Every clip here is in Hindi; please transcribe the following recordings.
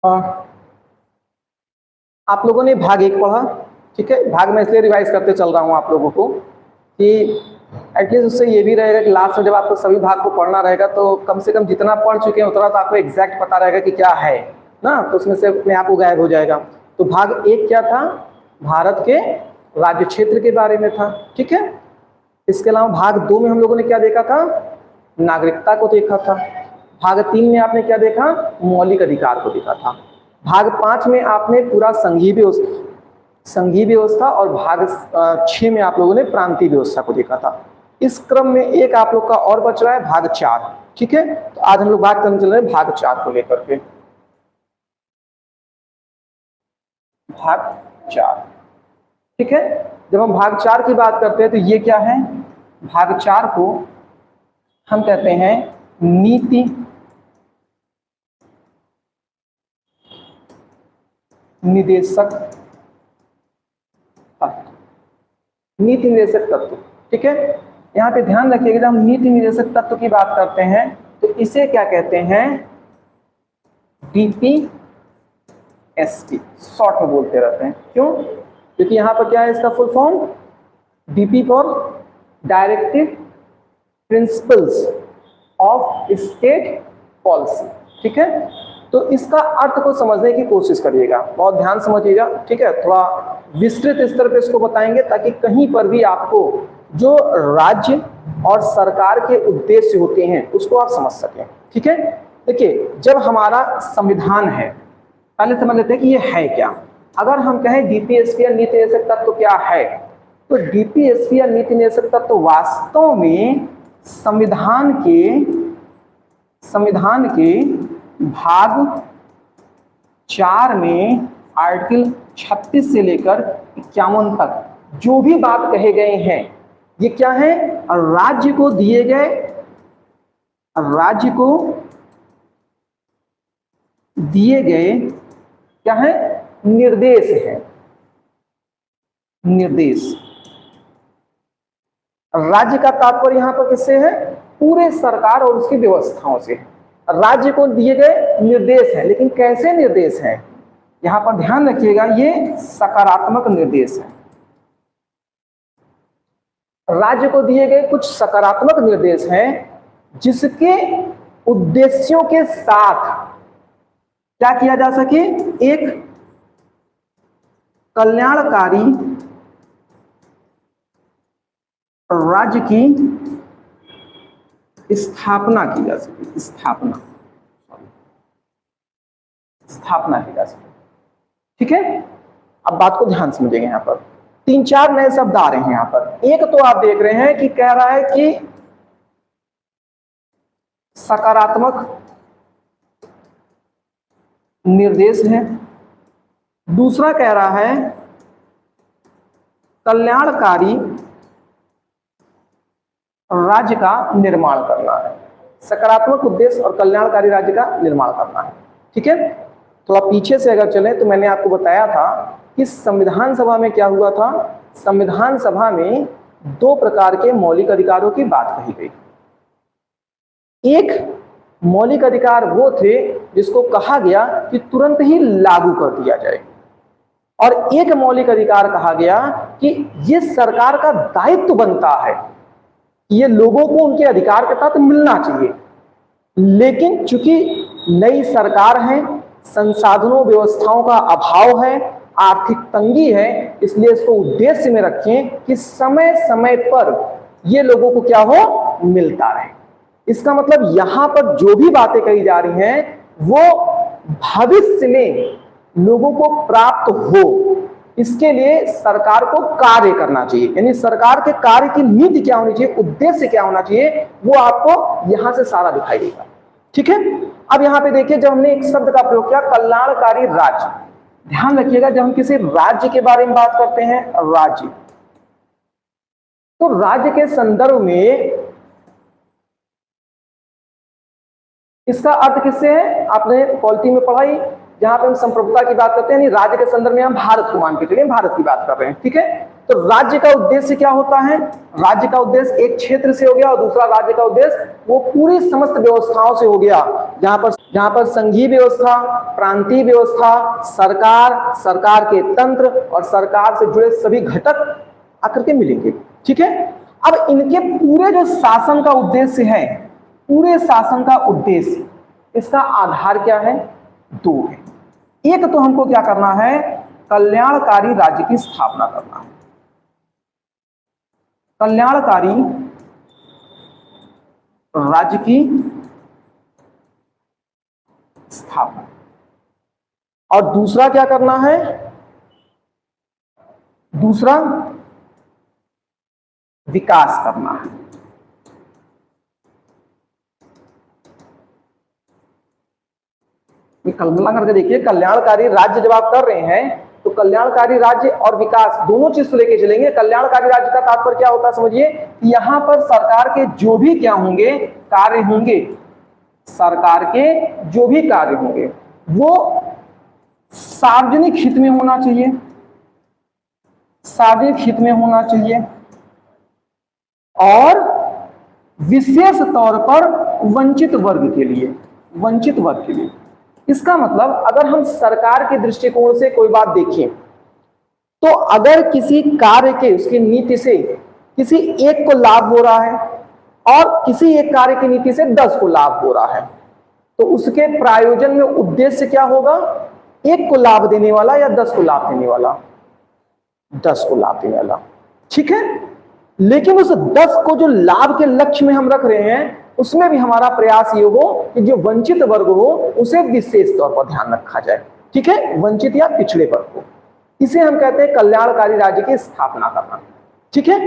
आप लोगों ने भाग 1 पढ़ा, ठीक है। भाग में इसलिए रिवाइज करते चल रहा हूँ आप लोगों को कि एटलीस्ट उससे ये भी रहेगा कि लास्ट में जब आपको सभी भाग को पढ़ना रहेगा तो कम से कम जितना पढ़ चुके हैं उतना तो आपको एग्जैक्ट पता रहेगा कि क्या है ना, तो उसमें से अपने आप वो गायब हो जाएगा। तो भाग 1 क्या था? भारत के राज्य क्षेत्र के बारे में था, ठीक है। इसके अलावा भाग 2 में हम लोगों ने क्या देखा था? नागरिकता को देखा था। भाग 3 में आपने क्या देखा? मौलिक अधिकार को देखा था। भाग 5 में आपने पूरा संघीय व्यवस्था और भाग 6 में आप लोगों ने प्रांतीय व्यवस्था को देखा था। इस क्रम में एक आप लोग का और बच रहा है, भाग 4, ठीक है। तो आज हम लोग बात करने चल रहे हैं भाग 4 को लेकर के। भाग 4, ठीक है। जब हम भाग 4 की बात करते हैं तो ये क्या है? भाग 4 को हम कहते हैं नीति निदेशक तत्व। नीति निदेशक तत्व, ठीक है। यहां पे ध्यान रखिएगा, जब हम नीति निदेशक तत्व की बात करते हैं तो इसे क्या कहते हैं? डीपीएसटी, शॉर्ट में बोलते रहते हैं। क्यों? क्योंकि यहां पर क्या है इसका full form? DP for directive principles of state policy, ठीक है। तो इसका अर्थ को समझने की कोशिश करिएगा, बहुत ध्यान समझिएगा, ठीक है। थोड़ा विस्तृत स्तर पे इसको बताएंगे ताकि कहीं पर भी आपको जो राज्य और सरकार के उद्देश्य होते हैं उसको आप समझ सकें, ठीक है। देखिए, जब हमारा संविधान है, पहले समझ लेते हैं कि ये है क्या। अगर हम कहें डीपीएसपी या नीति निदेशक तत्व क्या है, तो डीपीएसपी या नीति निदेशक तत्व वास्तव में संविधान के भाग 4 में आर्टिकल 36 से लेकर 51 तक जो भी बात कहे गए हैं, ये क्या है? राज्य को दिए गए क्या है? निर्देश है। निर्देश, राज्य का तात्पर्य यहां पर किससे है? पूरे सरकार और उसकी व्यवस्थाओं से। राज्य को दिए गए निर्देश है, लेकिन कैसे निर्देश है? यहां पर ध्यान रखिएगा, ये सकारात्मक निर्देश है। राज्य को दिए गए कुछ सकारात्मक निर्देश हैं जिसके उद्देश्यों के साथ क्या किया जा सके? एक कल्याणकारी राज्य की स्थापना की जा सके। स्थापना की जा सके, ठीक है। अब बात को ध्यान समझिएगा, यहां पर 3-4 नए शब्द आ रहे हैं। यहां पर एक तो आप देख रहे हैं कि कह रहा है कि सकारात्मक निर्देश है, दूसरा कह रहा है कल्याणकारी राज्य का निर्माण करना है। सकारात्मक उद्देश्य और कल्याणकारी राज्य का निर्माण करना है, ठीक है। थोड़ा पीछे से अगर चले तो मैंने आपको बताया था कि संविधान सभा में क्या हुआ था? संविधान सभा में 2 प्रकार के मौलिक अधिकारों की बात कही गई। एक मौलिक अधिकार वो थे जिसको कहा गया कि तुरंत ही लागू कर दिया जाए, और एक मौलिक अधिकार कहा गया कि ये सरकार का दायित्व बनता है, ये लोगों को उनके अधिकार के तहत मिलना चाहिए। लेकिन चूंकि नई सरकार है, संसाधनों व्यवस्थाओं का अभाव है, आर्थिक तंगी है, इसलिए इसको उद्देश्य में रखें कि समय समय पर ये लोगों को क्या हो? मिलता रहे। इसका मतलब यहां पर जो भी बातें कही जा रही हैं वो भविष्य में लोगों को प्राप्त हो, इसके लिए सरकार को कार्य करना चाहिए। यानी सरकार के कार्य की नीति क्या होनी चाहिए, उद्देश्य क्या होना चाहिए, वो आपको यहां से सारा दिखाई देगा, ठीक है। अब यहां पे देखिए, जब हमने एक शब्द का प्रयोग किया, कल्याणकारी राज्य, ध्यान रखिएगा, जब हम किसी राज्य के बारे में बात करते हैं, राज्य, तो राज्य के संदर्भ में इसका अर्थ किससे है? आपने पॉलिटी में पढ़ाई जहां पे हम संप्रभुता की बात करते हैं, यानी राज्य के संदर्भ में हम भारत को मान के चलिए, भारत की बात कर रहे हैं, ठीक है। तो राज्य का उद्देश्य क्या होता है? राज्य का उद्देश्य एक क्षेत्र से हो गया, और दूसरा राज्य का उद्देश्य वो पूरी समस्त व्यवस्थाओं से हो गया, जहां पर संघीय व्यवस्था, प्रांतीय व्यवस्था, सरकार, सरकार के तंत्र और सरकार से जुड़े सभी घटक आकर के मिलेंगे, ठीक है। अब इनके पूरे जो शासन का उद्देश्य है, पूरे शासन का उद्देश्य, इसका आधार क्या है? दो है। एक तो हमको क्या करना है? कल्याणकारी राज्य की स्थापना करना है, कल्याणकारी राज्य की स्थापना, और दूसरा क्या करना है? दूसरा विकास करना है। कल्पना करके देखिए, कल्याणकारी राज्य जब आप कर रहे हैं तो कल्याणकारी राज्य और विकास दोनों चीज को लेके चलेंगे। कल्याणकारी राज्य का तात्पर्य क्या होता है समझिए, यहां पर सरकार के जो भी क्या होंगे, कार्य होंगे, सरकार के जो भी कार्य होंगे वो सार्वजनिक हित में होना चाहिए, सार्वजनिक हित में होना चाहिए, और विशेष तौर पर वंचित वर्ग के लिए, वंचित वर्ग के लिए। इसका मतलब अगर हम सरकार के दृष्टिकोण से कोई बात देखें तो अगर किसी कार्य के, उसकी नीति से किसी एक को लाभ हो रहा है और किसी एक कार्य की नीति से 10 को लाभ हो रहा है, तो उसके प्रायोजन में उद्देश्य क्या होगा? एक को लाभ देने वाला या 10 को लाभ देने वाला? 10 को लाभ देने वाला, ठीक है। लेकिन उस 10 को जो लाभ के लक्ष्य में हम रख रहे हैं, उसमें भी हमारा प्रयास ये हो कि जो वंचित वर्ग हो उसे विशेष तौर पर ध्यान रखा जाए, ठीक है, वंचित या पिछड़े वर्ग को। इसे हम कहते हैं कल्याणकारी राज्य की स्थापना करना, ठीक है।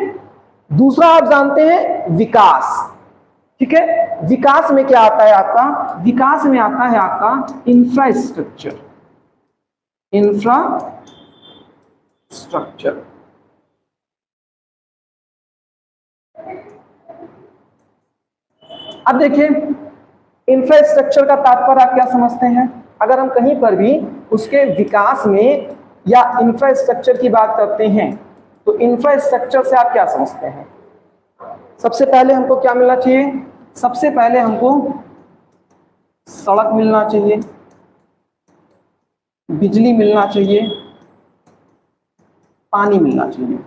दूसरा आप जानते हैं विकास, ठीक है। विकास में क्या आता है आपका? विकास में आता है आपका इंफ्रास्ट्रक्चर, इंफ्रास्ट्रक्चर। अब देखिए, इंफ्रास्ट्रक्चर का तात्पर्य आप क्या समझते हैं? अगर हम कहीं पर भी उसके विकास में या इंफ्रास्ट्रक्चर की बात करते हैं तो इंफ्रास्ट्रक्चर से आप क्या समझते हैं? सबसे पहले हमको क्या मिलना चाहिए? सबसे पहले हमको सड़क मिलना चाहिए, बिजली मिलना चाहिए, पानी मिलना चाहिए।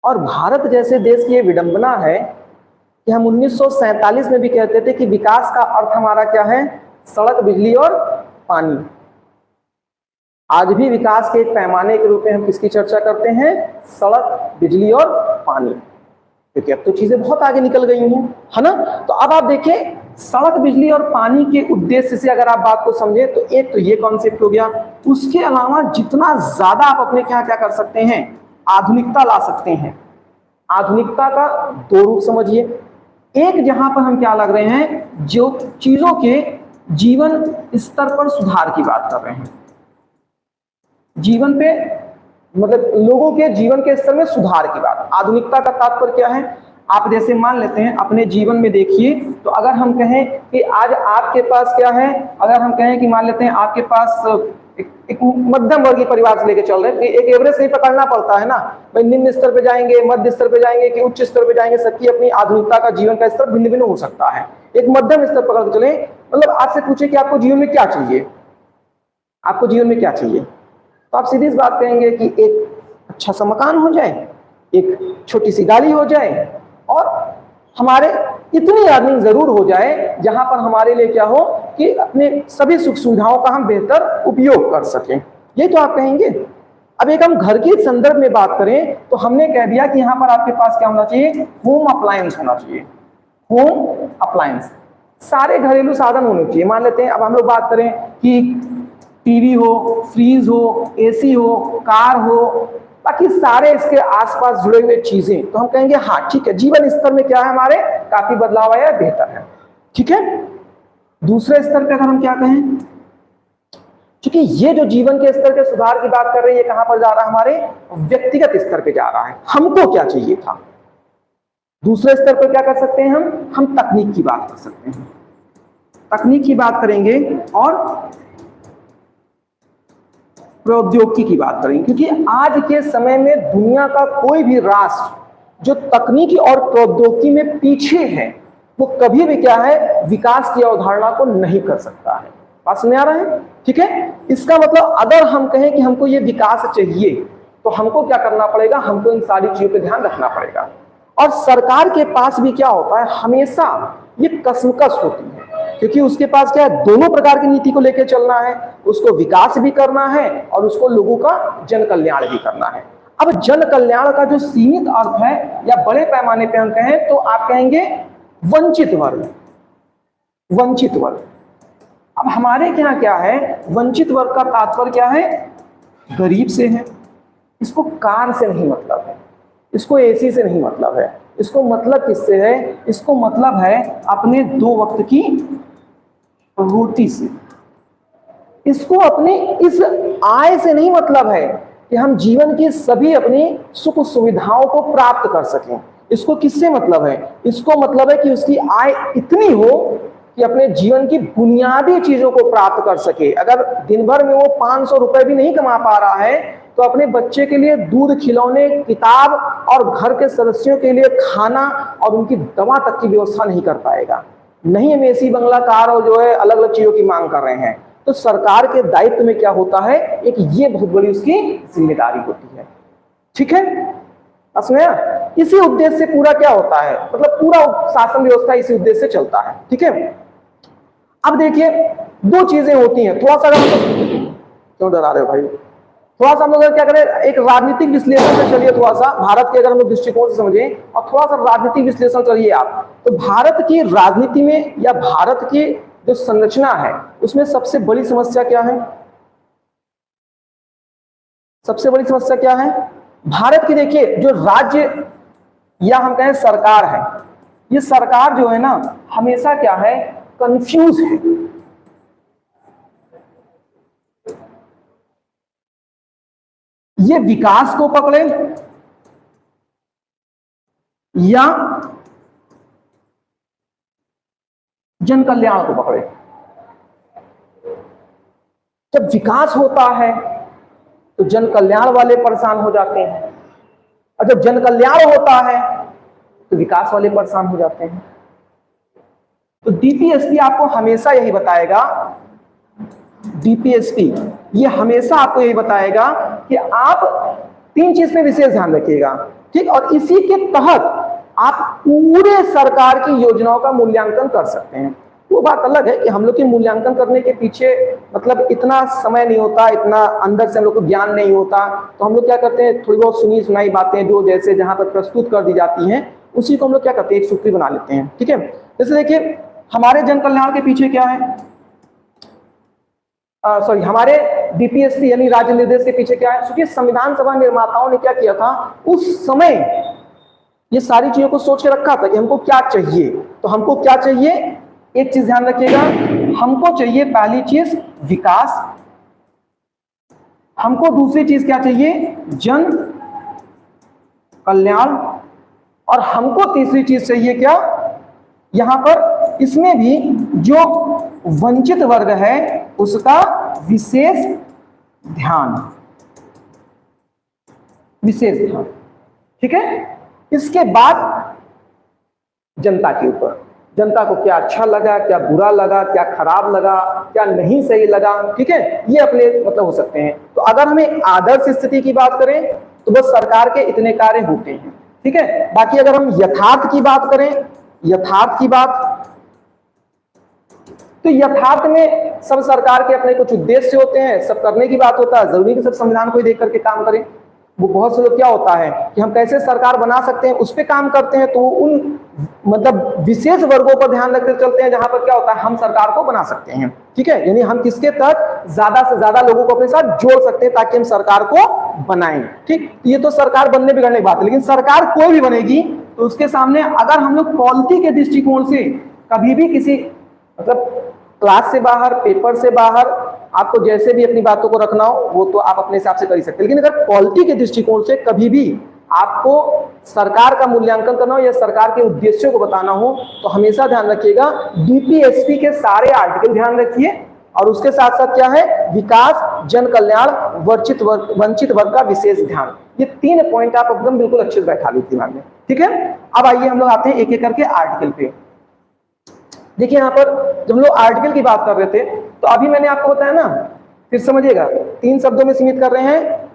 और भारत जैसे देश की ये विडंबना है कि हम 1947 में भी कहते थे कि विकास का अर्थ हमारा क्या है? सड़क, बिजली और पानी। आज भी विकास के एक पैमाने के रूप में हम किसकी चर्चा करते हैं? सड़क, बिजली और पानी, क्योंकि अब तो चीजें बहुत आगे निकल गई हैं, है ना। तो अब आप देखिए, सड़क, बिजली और पानी के उद्देश्य से अगर आप बात को समझे तो एक तो ये कॉन्सेप्ट हो गया। उसके अलावा जितना ज्यादा आप अपने क्या क्या कर सकते हैं, आधुनिकता ला सकते हैं। आधुनिकता का दो रूप समझिए। एक, जहां पर हम क्या लग रहे हैं, जो चीजों के जीवन स्तर पर सुधार की बात कर रहे हैं, जीवन पे मतलब लोगों के जीवन के स्तर में सुधार की बात। आधुनिकता का तात्पर्य क्या है? आप जैसे मान लेते हैं अपने जीवन में देखिए, तो अगर हम कहें कि आज आपके पास क्या है, अगर हम कहें कि मान लेते हैं आपके पास एक मध्यम वर्गीय परिवार से लेकर चल रहे हैं, एक एवरेज नहीं पकड़ना पड़ता है ना भाई, निम्न स्तर पे जाएंगे, मध्य स्तर पे जाएंगे कि उच्च स्तर पे जाएंगे, सबकी अपनी आधुनिकता का जीवन का स्तर भिन्न भिन्न हो सकता है। एक मध्यम स्तर पकड़ के चले, मतलब आपसे पूछे कि आपको जीवन में क्या चाहिए, आपको जीवन में क्या चाहिए, तो आप सीधी इस बात कहेंगे कि एक अच्छा सा मकान हो जाए, एक छोटी सी गाड़ी हो जाए, और हमारे इतनी अर्निंग जरूर हो जाए जहां पर हमारे लिए क्या हो कि अपने सभी सुख सुविधाओं का हम बेहतर उपयोग कर सकें, ये तो आप कहेंगे। अब एक हम घर के संदर्भ में बात करें तो हमने कह दिया कि यहां पर आपके पास क्या होना चाहिए? होम अप्लायंस होना चाहिए, होम अप्लायंस, सारे घरेलू साधन होने चाहिए। मान लेते हैं अब हम लोग बात करें कि टीवी हो, फ्रीज हो, एसी हो, कार हो, बाकी सारे इसके आसपास जुड़े हुए चीजें, तो हम कहेंगे हाँ ठीक है, जीवन स्तर में क्या है, हमारे काफी बदलाव आया, बेहतर है, ठीक है। दूसरे स्तर पे अगर हम क्या कहें, क्योंकि ये जो जीवन के स्तर के सुधार की बात कर रहे हैं, ये कहां पर जा रहा है? हमारे व्यक्तिगत स्तर पे जा रहा है, हमको क्या चाहिए था। दूसरे स्तर पर क्या कर सकते हैं हम तकनीक की बात कर सकते हैं। तकनीक की बात करेंगे और प्रौद्योगिकी की बात करेंगे, क्योंकि आज के समय में दुनिया का कोई भी राष्ट्र जो तकनीकी और प्रौद्योगिकी में पीछे है वो कभी भी क्या है, विकास की अवधारणा को नहीं कर सकता है। बात समझ आ रहा है? ठीक है, इसका मतलब अगर हम कहें कि हमको ये विकास चाहिए तो हमको क्या करना पड़ेगा, हमको इन सारी चीजों पे ध्यान रखना पड़ेगा। और सरकार के पास भी क्या होता है, हमेशा ये कसमकस होती है, क्योंकि उसके पास क्या है, दोनों प्रकार की नीति को लेकर चलना है, उसको विकास भी करना है और उसको लोगों का जन कल्याण भी करना है। अब जन कल्याण का जो सीमित अर्थ है या बड़े पैमाने पे हम कहें तो आप कहेंगे वंचित वर्ग, वंचित वर्ग। अब हमारे यहाँ क्या है, वंचित वर्ग का तात्पर्य क्या है, गरीब से है। इसको कार से नहीं मतलब है, इसको एसी से नहीं मतलब है, इसको मतलब किससे है, इसको मतलब है अपने 2 वक्त की रोटी से। इसको अपने इस आय से नहीं मतलब है कि हम जीवन की सभी अपनी सुख सुविधाओं को प्राप्त कर सकें। इसको किससे मतलब है, इसको मतलब है कि उसकी आय इतनी हो कि अपने जीवन की बुनियादी चीजों को प्राप्त कर सके। अगर दिन भर में वो 500 रुपए भी नहीं कमा पा रहा है तो अपने बच्चे के लिए दूध, खिलौने, किताब और घर के सदस्यों के लिए खाना और उनकी दवा तक की व्यवस्था नहीं कर पाएगा। नहीं हम एसी, बंगला, कार और जो है अलग अलग चीजों की मांग कर रहे हैं। तो सरकार के दायित्व में क्या होता है, एक ये बहुत बड़ी उसकी जिम्मेदारी होती है। ठीक है, असमया इसी उद्देश्य से पूरा क्या होता है, मतलब पूरा शासन व्यवस्था इसी उद्देश्य से चलता है। ठीक है, अब देखिए 2 चीजें होती हैं। थोड़ा सा क्यों डरा रहे हो भाई, थोड़ा सा हम लोग क्या करें, एक राजनीतिक विश्लेषण से चलिए, थोड़ा सा भारत के अगर हम लोग दृष्टिकोण से समझें और थोड़ा सा राजनीतिक विश्लेषण करिए आप, तो भारत की राजनीति में या भारत की जो संरचना है उसमें सबसे बड़ी समस्या क्या है, सबसे बड़ी समस्या क्या है भारत की? देखिए जो राज्य या हम कहें सरकार है, ये सरकार जो है ना हमेशा क्या है, कंफ्यूज है। ये विकास को पकड़े या जन कल्याण को पकड़े। जब विकास होता है तो जन कल्याण वाले परेशान हो जाते हैं, और जब जन कल्याण होता है तो विकास वाले परेशान हो जाते हैं। तो डीपीएसपी आपको हमेशा यही बताएगा, डीपीएसपी ये हमेशा आपको यही बताएगा कि आप 3 चीज पे विशेष ध्यान रखिएगा। ठीक, और इसी के तहत आप पूरे सरकार की योजनाओं का मूल्यांकन कर सकते हैं। वो बात अलग है कि हम लोग के मूल्यांकन करने के पीछे मतलब इतना समय नहीं होता, इतना अंदर से हम लोग को ज्ञान नहीं होता, तो हम लोग क्या करते हैं, थोड़ी बहुत सुनी सुनाई बातें जो जैसे जहां पर प्रस्तुत कर दी जाती हैं उसी को हम लोग क्या करते हैं, एक सूत्री बना लेते हैं। ठीक है, जैसे देखिए हमारे जन कल्याण के पीछे क्या है, सॉरी हमारे डीपीएसपी यानी राज्य निर्देश के पीछे क्या है, क्योंकि संविधान सभा निर्माताओं ने क्या किया था, उस समय ये सारी चीजों को सोच के रखा था कि हमको क्या चाहिए। तो हमको क्या चाहिए, एक चीज ध्यान रखिएगा, हमको चाहिए पहली चीज विकास, हमको दूसरी चीज क्या चाहिए, जन कल्याण, और हमको तीसरी चीज चाहिए क्या, यहां पर इसमें भी जो वंचित वर्ग है उसका विशेष ध्यान, विशेष ध्यान। ठीक है, इसके बाद जनता के ऊपर, जनता को क्या अच्छा लगा, क्या बुरा लगा, क्या खराब लगा, क्या नहीं सही लगा। ठीक है, ये अपने मतलब हो सकते हैं। तो अगर हमें आदर्श स्थिति की बात करें तो बस सरकार के इतने कार्य होते हैं। ठीक है, बाकी अगर हम यथार्थ की बात करें, यथार्थ की बात, तो यथार्थ में सब सरकार के अपने कुछ उद्देश्य होते हैं, सब करने की बात होता है, जरूरी कि सब संविधान को ही देख करके काम करें। वो बहुत से लोग क्या होता है कि हम कैसे सरकार बना सकते हैं उस पे काम करते हैं, तो उन मतलब विशेष वर्गों पर ध्यान रखते चलते हैं जहां पर क्या होता है हम सरकार को बना सकते हैं। ठीक है, यानी हम किसके तक ज्यादा से ज्यादा लोगों को अपने साथ जोड़ सकते हैं ताकि हम सरकार को बनाएं। ठीक, ये तो सरकार बनने बिगड़ने की बात है, लेकिन सरकार कोई भी बनेगी तो उसके सामने अगर हम लोग पॉलिटी के दृष्टिकोण से कभी भी किसी मतलब क्लास से बाहर, पेपर से बाहर, आपको जैसे भी अपनी बातों को रखना हो वो तो आप अपने हिसाब से कर ही सकते हैं, लेकिन अगर पॉलिटी के दृष्टिकोण से कभी भी आपको सरकार का मूल्यांकन करना हो या सरकार के उद्देश्यों को बताना हो तो हमेशा ध्यान रखिएगा डीपीएसपी के सारे आर्टिकल ध्यान रखिए, और उसके साथ साथ क्या है, विकास, जन कल्याण, वंचित वर्ग का विशेष ध्यान। ये 3 पॉइंट आप एकदम बिल्कुल अच्छे से बैठा लीजिए दिमाग में, ठीक है। अब आइए हम लोग आते हैं एक एक करके आर्टिकल पे। देखिए यहाँ पर जब हम लोग आर्टिकल की बात कर रहे थे तो अभी मैंने आपको बताया ना, फिर समझिएगा 3 शब्दों में सीमित कर रहे हैं।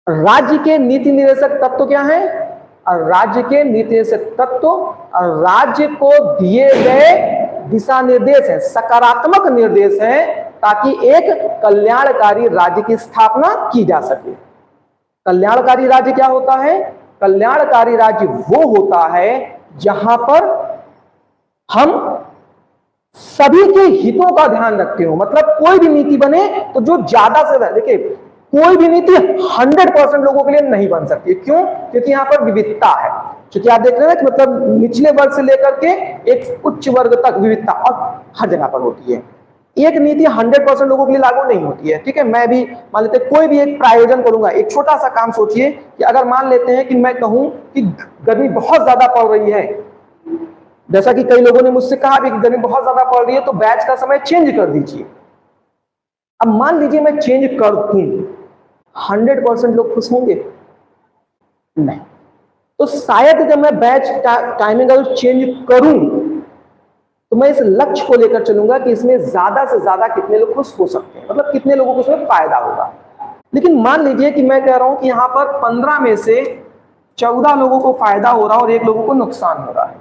राज्य के नीति निर्देशक तत्व क्या है? राज्य के नीति निर्देशक तत्व राज्य को दिए गए दिशा निर्देश है, सकारात्मक निर्देश है, ताकि एक कल्याणकारी राज्य की स्थापना की जा सके। कल्याणकारी राज्य क्या होता है? कल्याणकारी राज्य वो होता है जहां पर हम सभी के हितों का ध्यान रखते हो। मतलब कोई भी नीति बने तो जो ज्यादा से ज्यादा, देखिए कोई भी नीति 100% लोगों के लिए नहीं बन सकती। क्यों? क्योंकि यहां पर विविधता है। क्योंकि आप देख रहे हैं कि मतलब निचले वर्ग से लेकर के एक उच्च वर्ग तक विविधता और हर जगह पर होती है। एक नीति 100% लोगों के लिए लागू नहीं होती है, ठीक है। मैं भी मान लेते कोई भी एक प्रायोजन करूंगा, एक छोटा सा काम सोचिए कि अगर मान लेते हैं कि मैं कहूं कि गर्मी बहुत ज्यादा पड़ रही है, जैसा कि कई लोगों ने मुझसे कहा भी कि गर्मी बहुत ज्यादा पड़ रही है तो बैच का समय चेंज कर दीजिए। अब मान लीजिए मैं चेंज कर दूं, 100% लोग खुश होंगे? नहीं। तो शायद जब मैं बैच टाइमिंग अगर चेंज करूं तो मैं इस लक्ष्य को लेकर चलूंगा कि इसमें ज्यादा से ज्यादा कितने लोग खुश हो सकते हैं, मतलब कितने लोगों को इसमें फायदा होगा। लेकिन मान लीजिए कि मैं कह रहा हूं कि यहां पर 15 में से 14 लोगों को फायदा हो रहा है और 1 लोगों को नुकसान हो रहा है।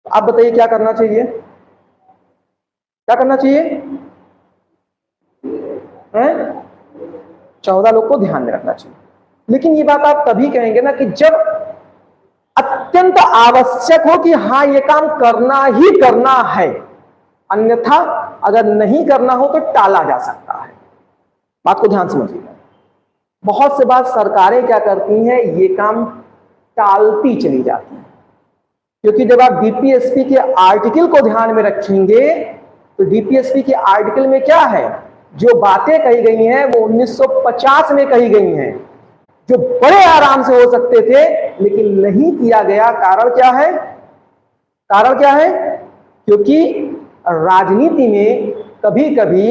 आप बताइए क्या करना चाहिए? क्या करना चाहिए? 14 लोग को ध्यान में रखना चाहिए। लेकिन ये बात आप तभी कहेंगे ना कि जब अत्यंत आवश्यक हो कि हाँ ये काम करना ही करना है, अन्यथा अगर नहीं करना हो तो टाला जा सकता है। बात को ध्यान समझिएगा। बहुत से बार सरकारें क्या करती हैं, ये काम टालती चली जाती हैं। क्योंकि जब आप डीपीएसपी के आर्टिकल को ध्यान में रखेंगे तो डीपीएसपी के आर्टिकल में क्या है, जो बातें कही गई हैं वो 1950 में कही गई हैं, जो बड़े आराम से हो सकते थे लेकिन नहीं किया गया। कारण क्या है? कारण क्या है? क्योंकि राजनीति में कभी कभी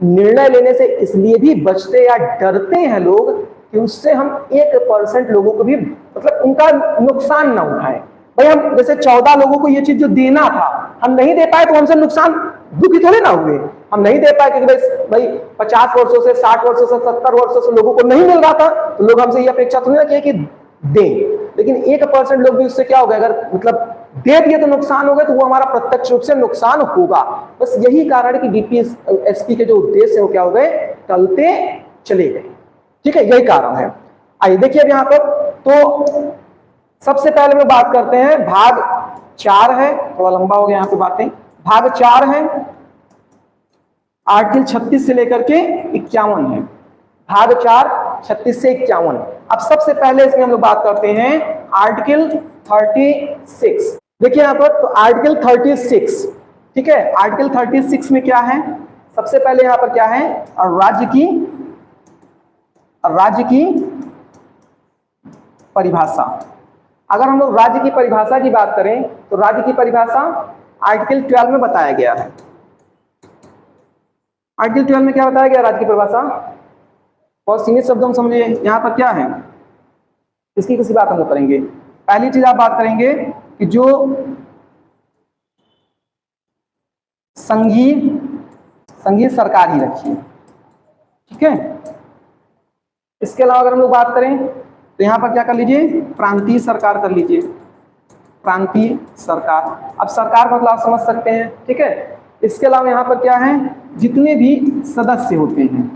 निर्णय लेने से इसलिए भी बचते या डरते हैं लोग कि उससे हम 1% लोगों को भी मतलब उनका नुकसान ना उठाएं। भाई हम जैसे 14 लोगों को ये चीज जो देना था हम नहीं दे पाए तो हमसे नुकसान, दुखी थोड़े ना हुए। हम नहीं दे पाए क्योंकि भाई 50 वर्षों से 60 वर्षों से 70 वर्षों से लोगों को नहीं मिल रहा था, तो लोग हमसे ये अपेक्षा थोड़ी ना किए कि दें। लेकिन 1% लोग भी उससे क्या होगा, अगर मतलब दे दिए तो नुकसान होगा, तो वो हमारा प्रत्यक्ष रूप से नुकसान होगा। बस यही कारण है कि डीपीएसपी के जो उद्देश्य है वो क्या हो गए, टलते चले गए। ठीक है, यही कारण है। आइए देखिए अब यहाँ पर तो सबसे पहले में बात करते हैं भाग 4 है, थोड़ा लंबा हो गया यहाँ पे बातें। भाग 4 है, आर्टिकल 36 से लेकर के 51 है। भाग 4 36 से 51। अब सबसे पहले इसमें हम लोग बात करते हैं आर्टिकल 36। देखिए यहाँ पर तो आर्टिकल 36, ठीक है। आर्टिकल 36 में क्या है, सबसे पहले यहाँ पर क्या है, राज्य की परिभाषा। अगर हम लोग राज्य की परिभाषा की बात करें तो राज्य की परिभाषा आर्टिकल 12 में बताया गया है। आर्टिकल 12 में क्या बताया गया राज्य की परिभाषा? बहुत सीमित शब्दों में समझिए। यहाँ पर क्या है, इसकी किसी बात हम लोग करेंगे। पहली चीज आप बात करेंगे कि जो संघीय सरकार ही रखी है, ठीक है। इसके अलावा अगर हम लोग बात करें तो यहाँ पर क्या कर लीजिए, प्रांतीय सरकार कर लीजिए, प्रांतीय सरकार। अब सरकार मतलब आप समझ सकते हैं, ठीक है। इसके अलावा यहाँ पर क्या है, जितने भी सदस्य होते हैं,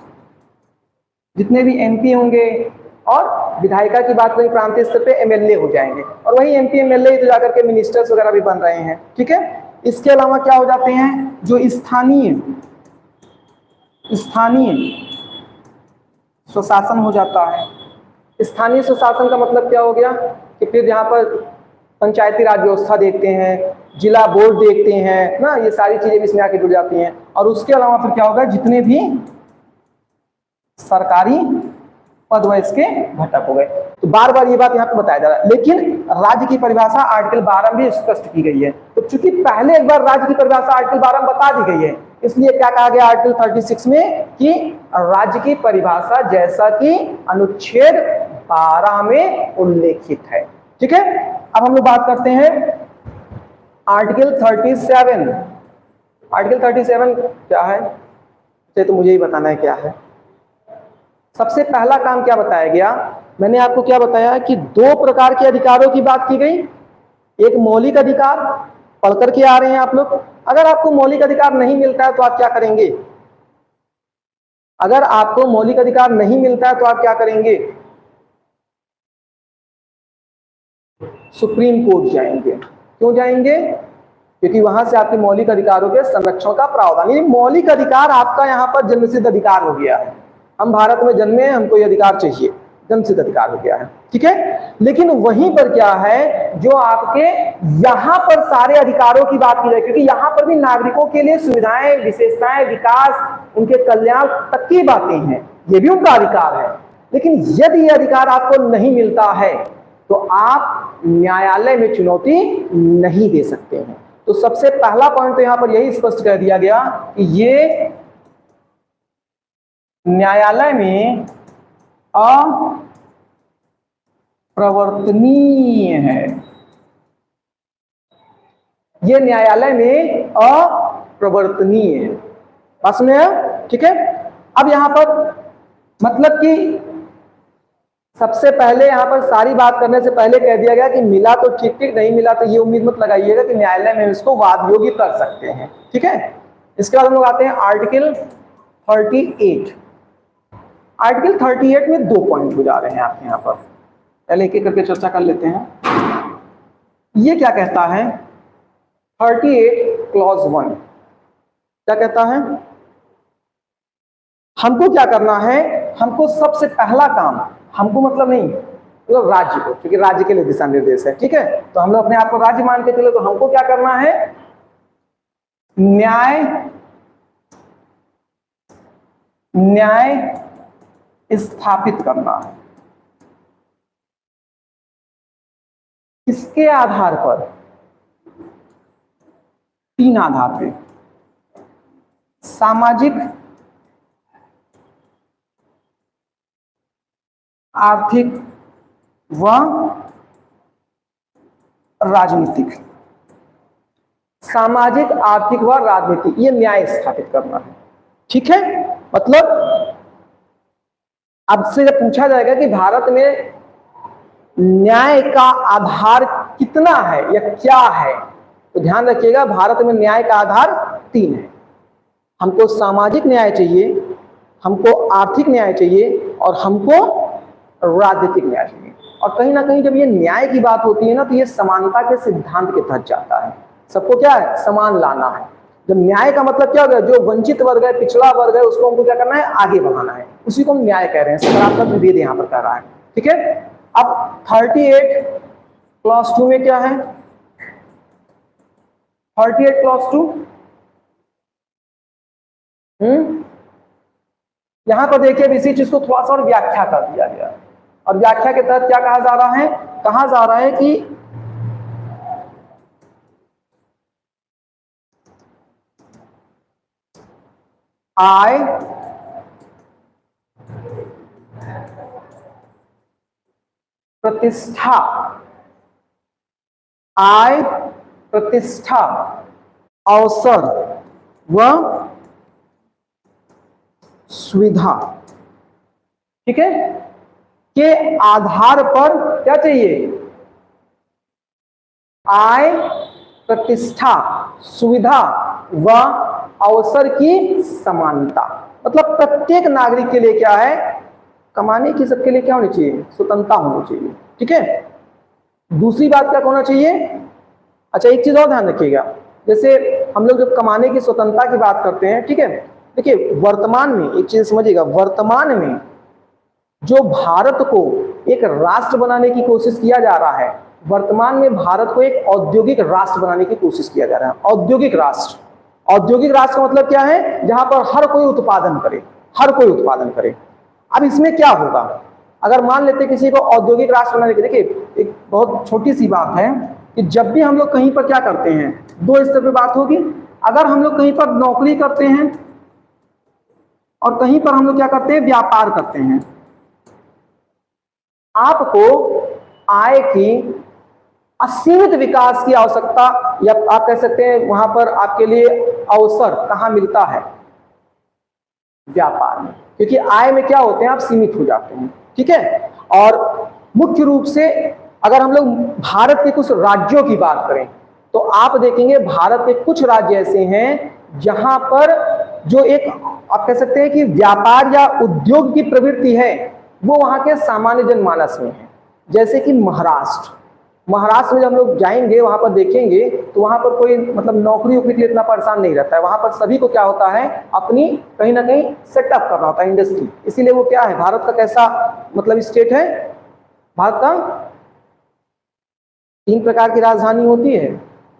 जितने भी एमपी होंगे, और विधायिका की बात करें प्रांतीय स्तर पे एमएलए हो जाएंगे, और वही एमपी एमएलए तो जाकर के मिनिस्टर्स वगैरह भी बन रहे हैं, ठीक है। इसके अलावा क्या हो जाते हैं, जो स्थानीय स्वशासन हो जाता है। स्थानीय स्वशासन का मतलब क्या हो गया कि फिर यहाँ पर पंचायती राज व्यवस्था देखते हैं, जिला बोर्ड देखते हैं ना, ये सारी चीजें भी इसमें आके जुड़ जाती हैं। और उसके अलावा फिर क्या होगा, जितने भी सरकारी पद व इसके घटक हो गए। तो बार बार ये बात यहाँ पे बताया जा रहा है, लेकिन राज्य की परिभाषा आर्टिकल 12 में स्पष्ट की गई है। तो चूंकि पहले एक बार राज्य की परिभाषा आर्टिकल 12 में बता दी गई है, इसलिए क्या कहा गया आर्टिकल 36 में कि राज्य की परिभाषा जैसा कि अनुच्छेद 12 में उल्लेखित है। ठीक है, अब हम लोग बात करते हैं आर्टिकल 37। आर्टिकल 37 क्या है, तो मुझे ही बताना है क्या है। सबसे पहला काम क्या बताया गया, मैंने आपको क्या बताया कि दो प्रकार के अधिकारों की बात की गई। एक मौलिक अधिकार, पढ़ करके आ रहे हैं आप लोग। अगर आपको मौलिक अधिकार नहीं मिलता है तो आप क्या करेंगे? अगर आपको मौलिक अधिकार नहीं मिलता है तो आप क्या करेंगे? सुप्रीम कोर्ट जाएंगे। क्यों जाएंगे? क्योंकि वहां से आपके मौलिक अधिकारों के संरक्षण का प्रावधान, यानी मौलिक अधिकार आपका यहाँ पर जन्मसिद्ध अधिकार हो गया है। हम भारत में जन्मे हैं, हमको ये अधिकार चाहिए, जन्मसिद्ध अधिकार हो गया है। ठीक है, लेकिन वहीं पर क्या है, जो आपके यहाँ पर सारे अधिकारों की बात की जाए, क्योंकि यहाँ पर भी नागरिकों के लिए सुविधाएं, विशेषताएं, विकास, उनके कल्याण तक की बातें हैं, ये भी उनका अधिकार है। लेकिन यदि ये अधिकार आपको नहीं मिलता है तो आप न्यायालय में चुनौती नहीं दे सकते हैं। तो सबसे पहला पॉइंट तो यहां पर यही स्पष्ट कर दिया गया कि ये न्यायालय में अप्रवर्तनीय है। ये न्यायालय में अप्रवर्तनीय है। बात समझ में आया? ठीक है, अब यहां पर मतलब कि सबसे पहले यहां पर सारी बात करने से पहले कह दिया गया कि मिला तो ठीक ठीक, नहीं मिला तो ये उम्मीद मत लगाइएगा कि न्यायालय में इसको वाद योग्य कर सकते हैं। ठीक है, इसके बाद हम लोग आते हैं आर्टिकल 38। आर्टिकल 38 में दो पॉइंट हो जा रहे हैं आपके यहाँ पर, पहले एक एक करके चर्चा कर लेते हैं। ये क्या कहता है 38 क्लॉज 1 क्या कहता है? हमको क्या करना है, हमको सबसे पहला काम, हमको मतलब नहीं, मतलब राज्य को, क्योंकि राज्य के लिए दिशा निर्देश है। ठीक है, तो हम लोग अपने आप को राज्य मान के चले, तो हमको क्या करना है, न्याय स्थापित करना है। इसके आधार पर, तीन आधार पे, सामाजिक, आर्थिक व राजनीतिक। सामाजिक, आर्थिक व राजनीतिक, ये न्याय स्थापित करना है। ठीक है, मतलब आपसे जब पूछा जाएगा कि भारत में न्याय का आधार कितना है या क्या है, तो ध्यान रखिएगा भारत में न्याय का आधार 3 है। हमको सामाजिक न्याय चाहिए, हमको आर्थिक न्याय चाहिए और हमको राजनीतिक न्याय चाहिए। और कहीं ना कहीं जब ये न्याय की बात होती है ना, तो ये समानता के सिद्धांत के तहत जाता है। सबको क्या है, समान लाना है। जब न्याय का मतलब क्या हो गया, जो वंचित वर्ग है, पिछड़ा वर्ग है, उसको हमको क्या करना है, आगे बढ़ाना है, उसी को हम न्याय कह रहे हैं। सकारात्मक विभेद यहाँ पर कर रहा है। ठीक है, अब 38 क्लॉज 2 में क्या है, 38 क्लॉज 2 यहां पर देखिए इसी चीज को थोड़ा सा और व्याख्या कर दिया गया, और व्याख्या के तहत क्या कहा जा रहा है, कहा जा रहा है कि आय, प्रतिष्ठा, आय, प्रतिष्ठा, अवसर व सुविधा, ठीक है, के आधार पर क्या चाहिए, आय, प्रतिष्ठा, सुविधा व अवसर की समानता। मतलब प्रत्येक नागरिक के लिए क्या है, कमाने की सबके लिए क्या होनी चाहिए, स्वतंत्रता होनी चाहिए। ठीक है, दूसरी बात क्या होना चाहिए, अच्छा एक चीज और ध्यान रखिएगा, जैसे हम लोग जब कमाने की स्वतंत्रता की बात करते हैं, ठीक है, देखिए वर्तमान में एक चीज समझिएगा, वर्तमान में जो भारत को एक राष्ट्र बनाने की कोशिश किया जा रहा है, वर्तमान में भारत को एक औद्योगिक राष्ट्र बनाने की कोशिश किया जा रहा है। औद्योगिक राष्ट्र, औद्योगिक राष्ट्र का मतलब क्या है, जहां पर हर कोई उत्पादन करे, हर कोई उत्पादन करे। अब इसमें क्या होगा, अगर मान लेते किसी को औद्योगिक राष्ट्र बनाने के, देखिए एक बहुत छोटी सी बात है कि जब भी हम लोग कहीं पर क्या करते हैं, दो स्तर पे बात होगी। अगर हम लोग कहीं पर नौकरी करते हैं और कहीं पर हम लोग क्या करते हैं, व्यापार करते हैं, आपको आय की असीमित विकास की आवश्यकता, या आप कह सकते हैं वहां पर आपके लिए अवसर कहां मिलता है, व्यापार में, क्योंकि आय में क्या होते हैं, आप सीमित हो जाते हैं। ठीक है, और मुख्य रूप से अगर हम लोग भारत के कुछ राज्यों की बात करें तो आप देखेंगे भारत के कुछ राज्य ऐसे हैं जहां पर जो एक आप कह सकते हैं कि व्यापार या उद्योग की प्रवृत्ति है वो वहां के सामान्य जनमानस में है। जैसे कि महाराष्ट्र में जब हम लोग जाएंगे वहां पर देखेंगे तो वहां पर कोई मतलब नौकरी वोकरी के लिए इतना परेशान नहीं रहता है। वहां पर सभी को क्या होता है, अपनी कहीं ना कहीं सेटअप करना होता है इंडस्ट्री। इसीलिए वो क्या है, भारत का कैसा मतलब स्टेट है, भारत का 3 प्रकार की राजधानी होती है।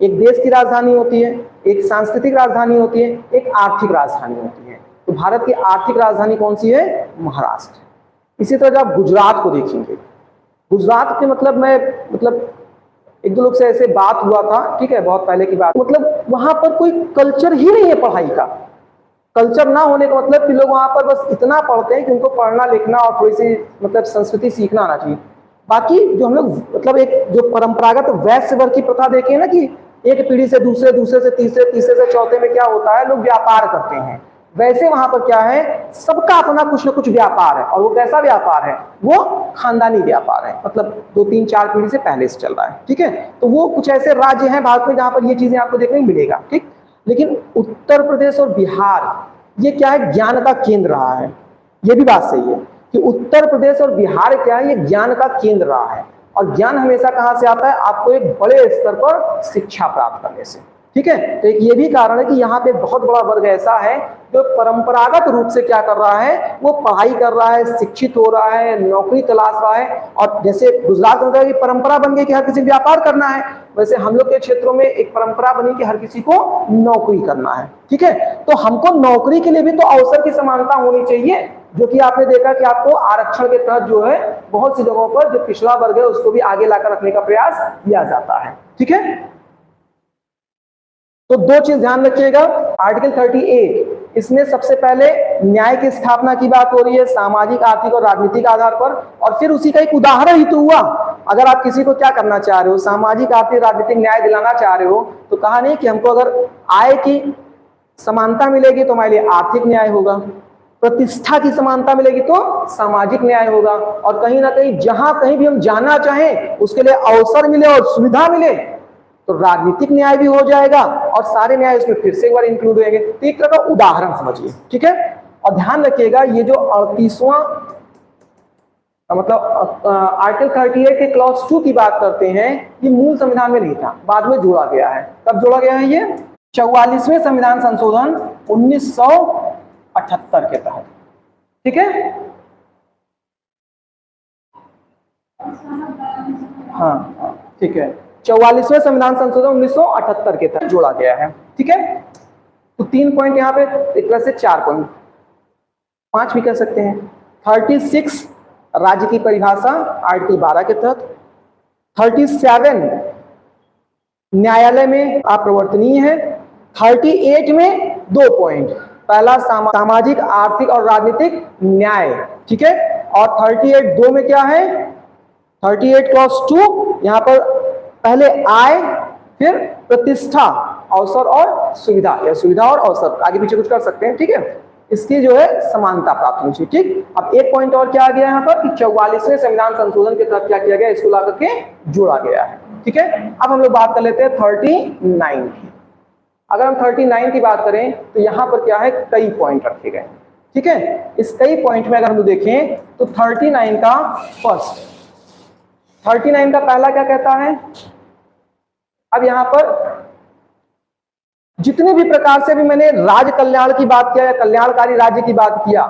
एक देश की राजधानी होती है, एक सांस्कृतिक राजधानी होती है, एक आर्थिक राजधानी होती है। तो भारत की आर्थिक राजधानी कौन सी है, महाराष्ट्र। इसी तरह जब गुजरात को देखेंगे, गुजरात के मतलब एक दो लोग से ऐसे बात हुआ था, ठीक है, बहुत पहले की बात, मतलब वहां पर कोई कल्चर ही नहीं है पढ़ाई का। कल्चर ना होने का मतलब कि लोग वहां पर बस इतना पढ़ते हैं कि उनको पढ़ना लिखना और थोड़ी सी मतलब संस्कृति सीखना आना चाहिए। बाकी जो हम लोग मतलब एक जो परंपरागत वैश्य वर्ग की प्रथा देखे ना कि एक पीढ़ी से दूसरे, दूसरे से तीसरे, तीसरे से चौथे में क्या होता है, लोग व्यापार करते हैं, वैसे वहां पर क्या है, सबका अपना कुछ ना कुछ व्यापार है। और वो कैसा व्यापार है, वो खानदानी व्यापार है, मतलब 2, 3, 4 पीढ़ी से पहले से चल रहा है। ठीक है, तो वो कुछ ऐसे राज्य हैं भारत में जहां पर ये चीजें आपको देखने को मिलेगा। ठीक, लेकिन उत्तर प्रदेश और बिहार ये क्या है, ज्ञान का केंद्र रहा है। ये भी बात सही है कि उत्तर प्रदेश और बिहार क्या है, ये ज्ञान का केंद्र रहा है। और ज्ञान हमेशा कहां से आता है, आपको एक बड़े स्तर पर शिक्षा प्राप्त करने से। ठीक है, तो एक ये भी कारण है कि यहाँ पे बहुत बड़ा वर्ग ऐसा है जो परंपरागत रूप से क्या कर रहा है, वो पढ़ाई कर रहा है, शिक्षित हो रहा है, नौकरी तलाश रहा है। और जैसे गुजरात में की परंपरा बन गई कि हर किसी व्यापार करना है, वैसे हम लोग के क्षेत्रों में एक परंपरा बनी कि हर किसी को नौकरी करना है। ठीक है, तो हमको नौकरी के लिए भी तो अवसर की समानता होनी चाहिए, जो कि आपने देखा कि आपको आरक्षण के तहत जो है बहुत सी जगहों पर जो पिछड़ा वर्ग है उसको भी आगे लाकर रखने का प्रयास किया जाता है। ठीक है, तो 2 चीज ध्यान रखिएगा। आर्टिकल 38 इसमें सबसे पहले न्याय की स्थापना की बात हो रही है, सामाजिक, आर्थिक और राजनीतिक आधार पर। और फिर उसी का एक उदाहरण ही तो हुआ। अगर आप किसी को क्या करना चाह रहे हो, सामाजिक, आर्थिक, राजनीतिक न्याय दिलाना चाह रहे हो, तो कहा नहीं कि हमको अगर आय की समानता मिलेगी तो हमारे लिए आर्थिक न्याय होगा, प्रतिष्ठा की समानता मिलेगी तो सामाजिक न्याय होगा, और कहीं ना कहीं जहां कहीं भी हम जाना चाहें उसके लिए अवसर मिले और सुविधा मिले तो राजनीतिक न्याय भी हो जाएगा, और सारे न्याय उसमें फिर से एक बार इंक्लूड होंगे। तो एक तरह का उदाहरण समझिए। ठीक है, और ध्यान रखिएगा ये जो 38वां मतलब आर्टिकल 38 के क्लॉज 2 की बात करते हैं, ये मूल संविधान में नहीं था, बाद में जोड़ा गया है। कब जोड़ा गया है, ये 44वें संविधान संशोधन 1978 के तहत। ठीक है, हाँ ठीक है, 44वें संविधान संशोधन 1978 के तहत जोड़ा गया है। ठीक है, तो 3 पॉइंट यहाँ पे, एक तरह से 4 पॉइंट, 5 भी कह सकते हैं। 36 राज्य की परिभाषा आर्टिकल 12 के तहत। 37 न्यायालय में अप्रवर्तनीय है। 38 में 2 पॉइंट, पहला सामाजिक, आर्थिक और राजनीतिक न्याय। ठीक है, और 38 2 में क्या है, 38 क्लॉज 2 यहाँ पर पहले आय, फिर प्रतिष्ठा, अवसर और सुविधा, या सुविधा और अवसर, आगे पीछे कुछ कर सकते हैं। ठीक है, इसकी जो है समानता प्राप्त होनी चाहिए। ठीक, अब एक पॉइंट और क्या आ गया यहाँ पर कि 44वें संविधान संशोधन के तहत क्या किया गया, इसको ला करके जोड़ा गया है। ठीक है, अब हम लोग बात कर लेते हैं 39 की। अगर हम 39 की बात करें तो यहाँ पर क्या है, कई पॉइंट रखे गए। ठीक है, इस कई पॉइंट में अगर हम लोग देखें तो 39 का फर्स्ट, 39 का पहला क्या कहता है, अब यहां पर जितने भी प्रकार से भी मैंने राज्य कल्याण की बात किया या कल्याणकारी राज्य की बात किया,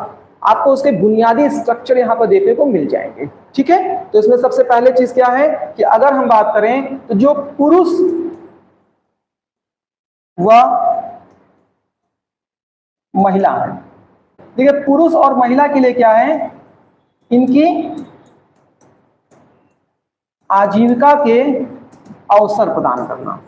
आपको उसके बुनियादी स्ट्रक्चर यहां पर देखने को मिल जाएंगे। ठीक है, तो इसमें सबसे पहले चीज क्या है कि अगर हम बात करें तो जो पुरुष व महिला है, देखिए पुरुष और महिला के लिए क्या है, इनकी आजीविका के अवसर प्रदान करना।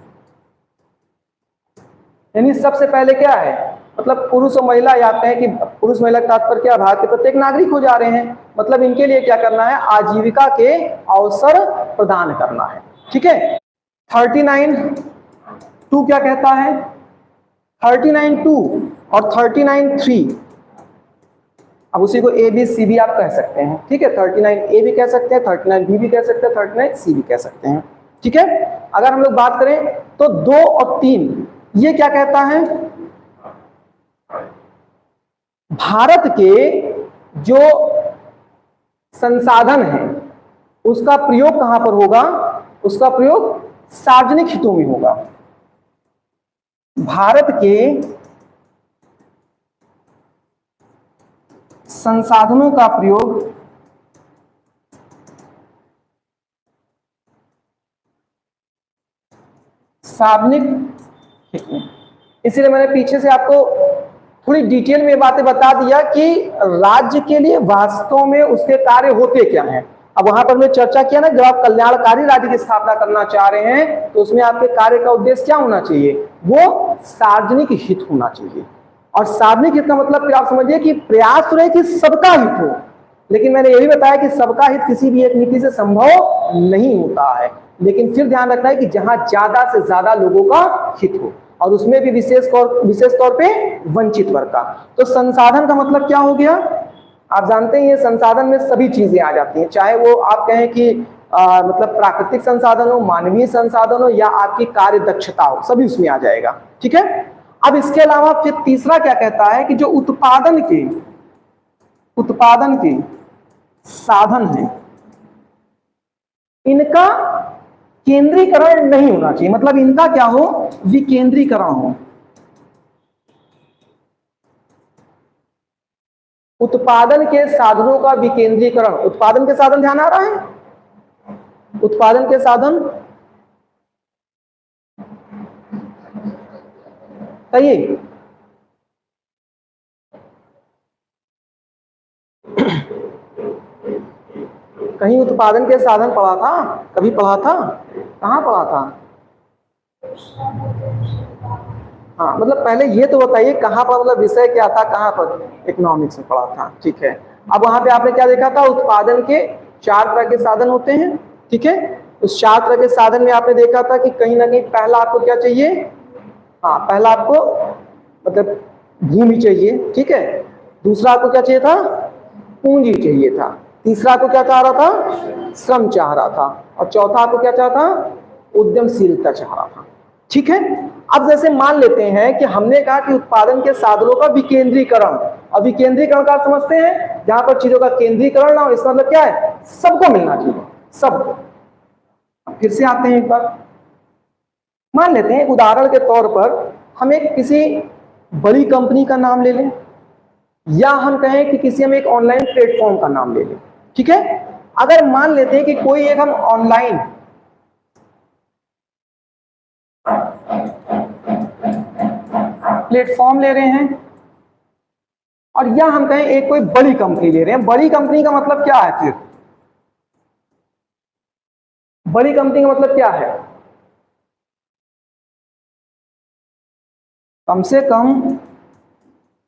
यानी सबसे पहले क्या है, मतलब पुरुष और महिला आते हैं कि पुरुष महिला का तात्पर्य क्या, भारत के प्रत्येक नागरिक हो जा रहे हैं, मतलब इनके लिए क्या करना है, आजीविका के अवसर प्रदान करना है। ठीक है। 39(2) क्या कहता है, 39(2) और 39(3), अब उसी को ए बी सी बी आप कह सकते हैं। ठीक है, 39A भी कह सकते हैं, 39B भी कह सकते हैं, 39C भी कह सकते हैं। ठीक है। अगर हम लोग बात करें तो 2 और 3 ये क्या कहता है, भारत के जो संसाधन है उसका प्रयोग कहां पर होगा, उसका प्रयोग सार्वजनिक हितों में होगा। भारत के संसाधनों का प्रयोग सार्वजनिक हित में। इसलिए मैंने पीछे से आपको थोड़ी डिटेल में बातें बता दिया कि राज्य के लिए वास्तव में उसके कार्य होते क्या हैं। अब वहां पर मैं चर्चा किया ना, जब आप कल्याणकारी राज्य की स्थापना करना चाह रहे हैं तो उसमें आपके कार्य का उद्देश्य क्या होना चाहिए, वो सार्वजनिक हित होना चाहिए। और सार्वजनिक हित का मतलब फिर आप समझिए कि प्रयास रहे कि सबका हित हो, लेकिन मैंने ये भी बताया कि सबका हित किसी भी एक नीति से संभव नहीं होता है, लेकिन फिर ध्यान रखना है कि जहां ज्यादा से ज्यादा लोगों का हित हो, और उसमें भी विशेष तौर पे वंचित वर्ग का। तो संसाधन का मतलब क्या हो गया, आप जानते हैं ये संसाधन में सभी चीजें आ जाती हैं, चाहे वो आप कहें कि मतलब प्राकृतिक संसाधन हो, मानवीय संसाधन हो, या आपकी कार्य दक्षता हो, सभी उसमें आ जाएगा। ठीक है। अब इसके अलावा फिर तीसरा क्या कहता है कि जो उत्पादन के साधन है इनका केंद्रीकरण नहीं होना चाहिए, मतलब इनका क्या हो, विकेंद्रीकरण हो। उत्पादन के साधनों का विकेंद्रीकरण, उत्पादन के साधन ध्यान आ रहा है, उत्पादन के साधन कहिए, कहीं उत्पादन के साधन पढ़ा था, कभी पढ़ा था, कहां पढ़ा था, हाँ मतलब पहले ये तो बताइए कहां पर, मतलब विषय क्या था, कहां पर, इकोनॉमिक्स में पढ़ा था। ठीक है। अब वहां पे आपने क्या देखा था, उत्पादन के 4 तरह के साधन होते हैं। ठीक है। उस 4 तरह के साधन में आपने देखा था कि कहीं ना कहीं पहला आपको क्या चाहिए, हाँ पहला आपको मतलब भूमि चाहिए। ठीक है। दूसरा आपको क्या चाहिए था, पूंजी चाहिए था। तीसरा आपको क्या चाह रहा था, श्रम चाह रहा था। और चौथा आपको क्या चाह था, उद्यमशीलता चाह रहा था। ठीक है। अब जैसे मान लेते हैं कि हमने कहा कि उत्पादन के साधनों का विकेंद्रीकरण, अब विकेंद्रीकरण का समझते हैं जहां पर चीजों का केंद्रीकरण ना हो, इसका मतलब क्या है, सबको मिलना चाहिए, सबको। फिर से आते हैं एक बार, मान लेते हैं उदाहरण के तौर पर हम एक किसी बड़ी कंपनी का नाम ले लें, या हम कहें कि किसी हम एक ऑनलाइन प्लेटफॉर्म का नाम ले लें। ठीक है। अगर मान लेते हैं कि कोई एक हम ऑनलाइन प्लेटफॉर्म ले रहे हैं, और या हम कहें एक कोई बड़ी कंपनी ले रहे हैं। बड़ी कंपनी का मतलब क्या है, फिर बड़ी कंपनी का मतलब क्या है, कम से कम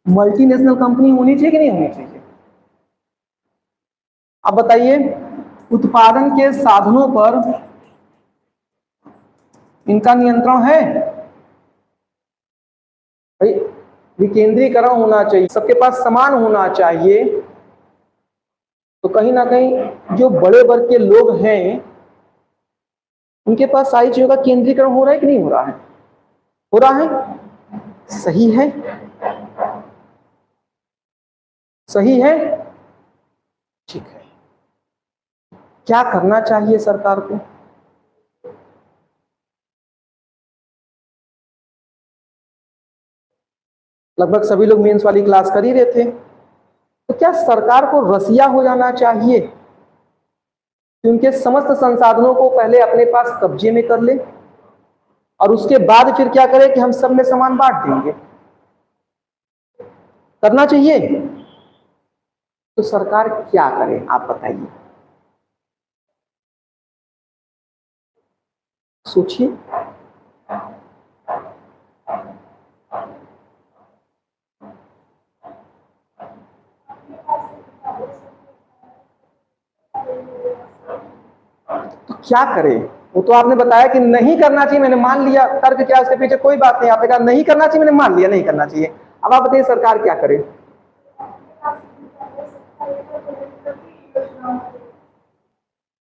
मल्टीनेशनल कंपनी होनी चाहिए कि नहीं होनी चाहिए। अब बताइए, उत्पादन के साधनों पर इनका नियंत्रण है भाई, विकेंद्रीकरण होना चाहिए, सबके पास समान होना चाहिए। तो कहीं ना कहीं जो बड़े वर्ग के लोग हैं उनके पास सारी चीजों का केंद्रीकरण हो रहा है कि नहीं हो रहा है, हो रहा है, सही है, सही है। ठीक है। क्या करना चाहिए सरकार को, लगभग सभी लोग मेंस वाली क्लास कर ही रहे थे, तो क्या सरकार को रसिया हो जाना चाहिए कि उनके समस्त संसाधनों को पहले अपने पास कब्जे में कर ले, और उसके बाद फिर क्या करें कि हम सब में समान बांट देंगे, करना चाहिए। तो सरकार क्या करे, आप बताइए, सोचिए। तो क्या करे? वो तो आपने बताया कि नहीं करना चाहिए, मैंने मान लिया, तर्क क्या उसके पीछे, कोई बात नहीं, आपने कहा नहीं करना चाहिए, मैंने मान लिया नहीं करना चाहिए। अब आप बताइए सरकार क्या करे?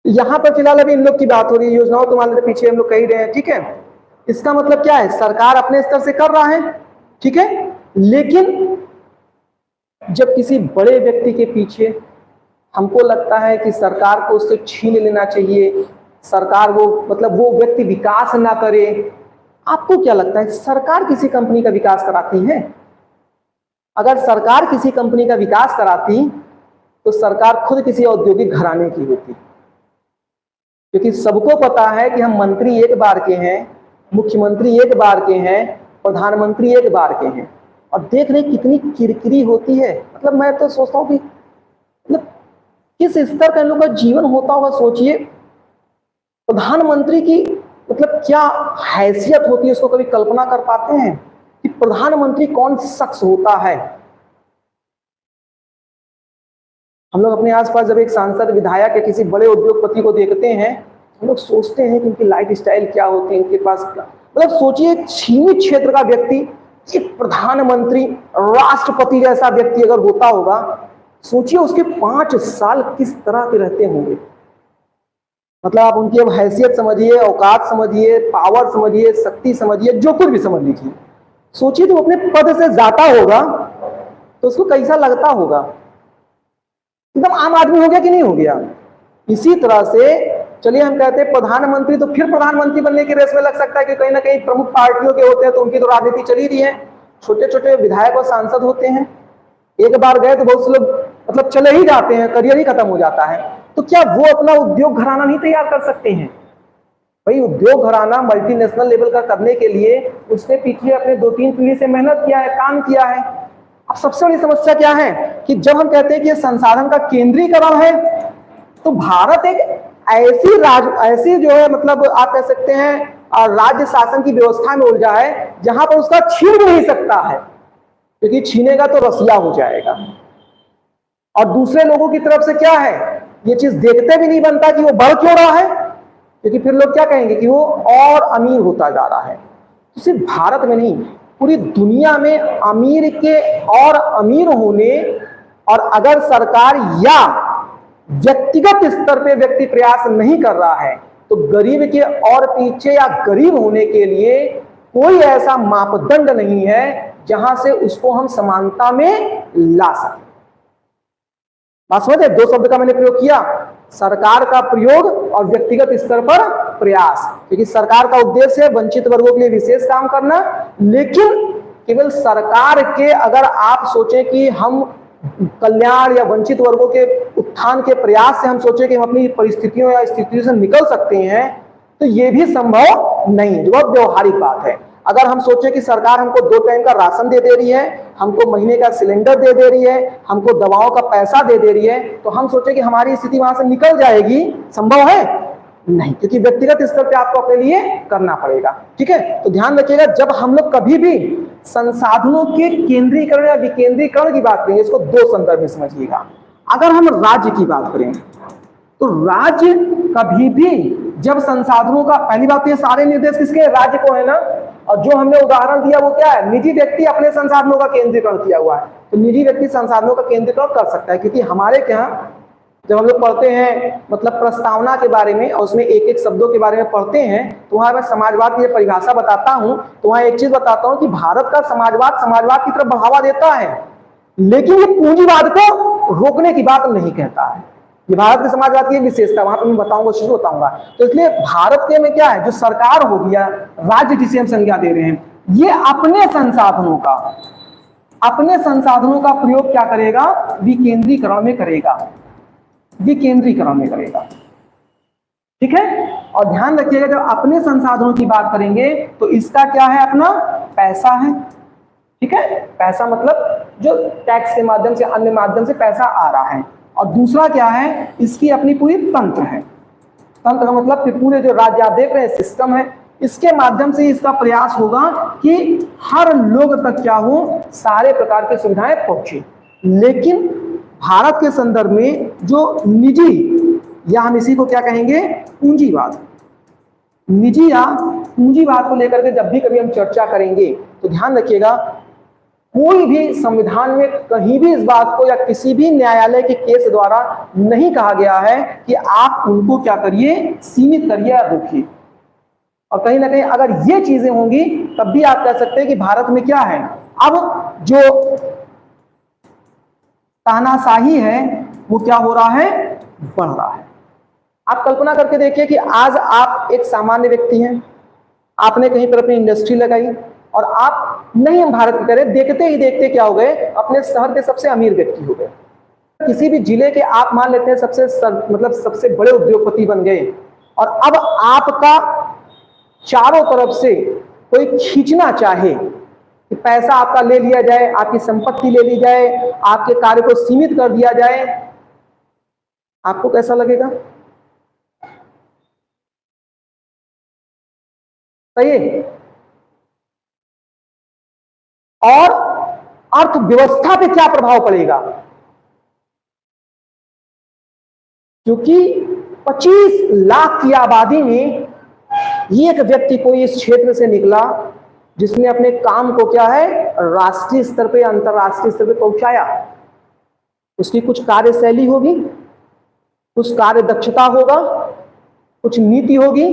यहां पर फिलहाल अभी इन लोग की बात हो रही है, योजनाओं तो मान लेते पीछे हम लोग कह ही रहे हैं, ठीक है। इसका मतलब क्या है, सरकार अपने स्तर से कर रहा है, ठीक है, लेकिन जब किसी बड़े व्यक्ति के पीछे हमको लगता है कि सरकार को उससे छीन लेना चाहिए, सरकार वो मतलब वो व्यक्ति विकास ना करे, आपको क्या लगता है सरकार किसी कंपनी का विकास कराती है? अगर सरकार किसी कंपनी का विकास कराती तो सरकार खुद किसी औद्योगिक घराने की होती, क्योंकि सबको पता है कि हम मंत्री एक बार के हैं, मुख्यमंत्री एक बार के हैं, प्रधानमंत्री एक बार के हैं, और देख रहे कितनी किरकिरी होती है। मतलब मैं तो सोचता हूँ कि मतलब किस स्तर का इन लोगों का जीवन होता होगा, सोचिए। प्रधानमंत्री की मतलब क्या हैसियत होती है, उसको कभी कल्पना कर पाते हैं कि प्रधानमंत्री कौन शख्स होता है? हम लोग अपने आसपास जब एक सांसद, विधायक या किसी बड़े उद्योगपति को देखते हैं, हम लोग सोचते हैं कि उनकी लाइफ स्टाइल क्या होती है, उनके पास क्या, मतलब सोचिए सीमित क्षेत्र का व्यक्ति, एक प्रधानमंत्री, राष्ट्रपति जैसा व्यक्ति अगर होता होगा, सोचिए उसके 5 साल किस तरह के रहते होंगे। मतलब आप उनकी अब हैसियत समझिए, औकात समझिए, पावर समझिए, शक्ति समझिए, जो कुछ भी समझ लीजिए। सोचिए तो अपने पद से जाता होगा तो उसको कैसा लगता होगा, एकदम आम आदमी हो गया कि नहीं हो गया। इसी तरह से चलिए हम कहते हैं प्रधानमंत्री, तो फिर प्रधानमंत्री बनने की रेस में लग सकता है कि कहीं ना कहीं प्रमुख पार्टियों के होते हैं, तो उनकी तो राजनीति चली रही है, छोटे छोटे विधायक और सांसद होते हैं, एक बार गए तो बहुत से लोग मतलब चले ही जाते हैं, करियर ही खत्म हो जाता है। तो क्या वो अपना उद्योग घराना नहीं तैयार कर सकते हैं? भाई उद्योग घराना मल्टीनेशनल लेवल का करने के लिए उसने पीछे अपने 2-3 पीढ़ी से मेहनत किया है, काम किया है। अब सबसे बड़ी समस्या क्या है कि जब हम कहते हैं कि ये संसाधन का केंद्रीकरण है, तो भारत एक ऐसी जो है मतलब आप कह सकते हैं राज्य शासन की व्यवस्था में उलझा है जहां पर उसका छीन नहीं सकता है, क्योंकि छीनेगा तो रसिया हो जाएगा। और दूसरे लोगों की तरफ से क्या है, ये चीज देखते भी नहीं बनता कि वो बढ़ क्यों रहा है, क्योंकि फिर लोग क्या कहेंगे कि वो और अमीर होता जा रहा है। तो सिर्फ भारत में नहीं, पूरी दुनिया में अमीर के और अमीर होने, और अगर सरकार या व्यक्तिगत स्तर पे व्यक्ति प्रयास नहीं कर रहा है तो गरीब के और पीछे या गरीब होने के लिए कोई ऐसा मापदंड नहीं है जहां से उसको हम समानता में ला सकें। बात समझे? 2 शब्द का मैंने प्रयोग किया, सरकार का प्रयोग और व्यक्तिगत स्तर पर प्रयास, क्योंकि सरकार का उद्देश्य है वंचित वर्गों के लिए विशेष काम करना, लेकिन केवल सरकार के अगर आप सोचें कि हम कल्याण या वंचित वर्गों के उत्थान के प्रयास से हम सोचें कि हम अपनी परिस्थितियों या स्थितियों से निकल सकते हैं, तो ये भी संभव नहीं, जो बहुत व्यवहारिक बात है। अगर हम सोचें कि सरकार हमको 2 टाइम का राशन दे रही है, हमको महीने का सिलेंडर दे रही है, हमको दवाओं का पैसा दे रही है, तो हम सोचें कि हमारी स्थिति वहां से निकल जाएगी, संभव है नहीं, क्योंकि व्यक्तिगत स्तर पे आपको अपने लिए करना पड़ेगा। ठीक है, तो ध्यान रखिएगा, जब हम लोग कभी भी संसाधनों के केंद्रीकरण या विकेंद्रीकरण की बात करेंगे, इसको 2 संदर्भ में समझिएगा। अगर हम राज्य की बात करें तो राज्य कभी भी जब संसाधनों का, पहली बात तो ये सारे निर्देश किसके, राज्य को है ना, और जो हमने उदाहरण दिया वो क्या है, निजी व्यक्ति अपने संसाधनों का केंद्रीकरण किया हुआ है, तो निजी व्यक्ति संसाधनों का केंद्रीकरण कर सकता है। क्योंकि हमारे यहाँ जब हम लोग पढ़ते हैं मतलब प्रस्तावना के बारे में और उसमें एक एक शब्दों के बारे में पढ़ते हैं, तो वहां मैं समाजवाद की परिभाषा बताता हूं, तो वहां एक चीज बताता हूं कि भारत का समाजवाद की तरफ बढ़ावा देता है, लेकिन ये पूंजीवाद को रोकने की बात नहीं कहता है। ये भारत के समाजवाद की विशेषता, वहां पर मैं बताऊंगा, शुरू बताऊंगा। तो इसलिए भारत के में क्या है, जो सरकार हो गया, राज्य जिसे हम संज्ञा दे रहे हैं, ये अपने संसाधनों का प्रयोग क्या करेगा, विकेंद्रीकरण में करेगा, विकेंद्रीकरण में करेगा। ठीक है, और ध्यान रखिएगा जब अपने संसाधनों की बात करेंगे तो इसका क्या है, अपना पैसा है। ठीक ठीक है, पैसा मतलब जो टैक्स के माध्यम से, अन्य माध्यम से पैसा आ रहा है। और दूसरा क्या है, इसकी अपनी पूरी तंत्र है। तंत्र का मतलब कि पूरे जो राज्य आप देख रहे हैं सिस्टम है, इसके माध्यम से इसका प्रयास होगा कि हर लोग तक क्या हो, सारे प्रकार की सुविधाएं पहुंचे। लेकिन भारत के संदर्भ में जो निजी, या हम इसी को क्या कहेंगे, पूंजीवाद, निजी या पूंजीवाद को लेकर के जब भी कभी हम चर्चा करेंगे तो ध्यान रखिएगा, कोई भी संविधान में कहीं भी इस बात को या किसी भी न्यायालय के केस द्वारा नहीं कहा गया है कि आप उनको क्या करिए, सीमित करिए या रोकिए। और कहीं ना कहीं अगर ये चीजें होंगी तब भी आप कह सकते हैं कि भारत में क्या है, अब जो तानाशाही है वो क्या हो रहा है, बढ़ रहा है। आप कल्पना करके देखिए कि आज आप एक सामान्य व्यक्ति हैं, आपने कहीं पर अपनी इंडस्ट्री लगाई और आप, नहीं हम भारत की करें, देखते ही देखते क्या हो गए, अपने शहर के सबसे अमीर व्यक्ति हो गए। किसी भी जिले के आप मान लेते हैं सबसे बड़े उद्योगपति बन गए। और अब आपका चारों तरफ से कोई खींचना चाहे कि पैसा आपका ले लिया जाए, आपकी संपत्ति ले ली जाए, आपके कार्य को सीमित कर दिया जाए, आपको कैसा लगेगा? सही है। और अर्थव्यवस्था पे क्या प्रभाव पड़ेगा? क्योंकि 25 लाख की आबादी में एक व्यक्ति कोई इस क्षेत्र से निकला जिसने अपने काम को क्या है, राष्ट्रीय स्तर पे, अंतरराष्ट्रीय स्तर पे पहुंचाया। उसकी कुछ कार्यशैली होगी, कुछ कार्य दक्षता होगा, कुछ नीति होगी।